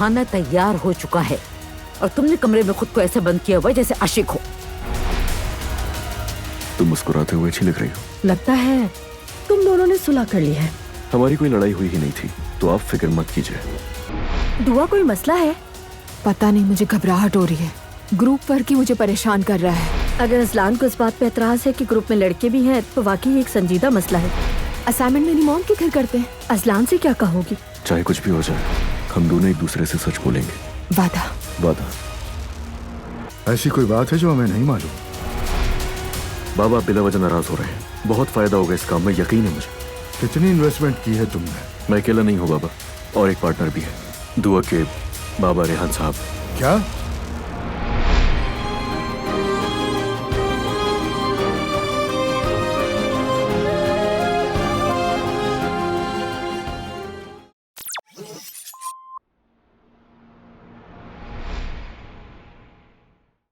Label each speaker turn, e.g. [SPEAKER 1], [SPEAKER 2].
[SPEAKER 1] खाना तैयार हो चुका है और तुमने कमरे में खुद को ऐसे बंद किया हुआ है जैसे आशिक हो।
[SPEAKER 2] तुम मुस्कुराते हुए अच्छी लग रही हो।
[SPEAKER 3] लगता है तुम दोनों ने सुलह कर ली है।
[SPEAKER 2] हमारी कोई लड़ाई हुई ही नहीं थी, तो आप फिक्र मत कीजिए।
[SPEAKER 3] दुआ, कोई मसला है?
[SPEAKER 4] पता नहीं, मुझे घबराहट हो रही है। ग्रुप वर्क ही मुझे परेशान कर रहा है।
[SPEAKER 3] अगर असलान को इस बात पे एतराज है कि ग्रुप में लड़के भी हैं तो वाकई एक संजीदा मसला है।
[SPEAKER 4] असाइनमेंट मेरी मॉम के घर करते हैं।
[SPEAKER 3] असलान से क्या कहोगी?
[SPEAKER 2] चाहे कुछ भी हो जाए, हम दोनों एक दूसरे से सच बोलेंगे।
[SPEAKER 4] वादा।
[SPEAKER 2] वादा।
[SPEAKER 5] ऐसी कोई बात है जो हमें नहीं मालूम?
[SPEAKER 2] बाबा बिला वजह नाराज हो रहे हैं। बहुत फायदा होगा इस काम में, यकीन है मुझे।
[SPEAKER 5] कितनी इन्वेस्टमेंट की है तुमने?
[SPEAKER 2] मैं अकेला नहीं हूँ बाबा, और एक पार्टनर भी है, दुआ के बाबा रेहान साहब।
[SPEAKER 5] क्या?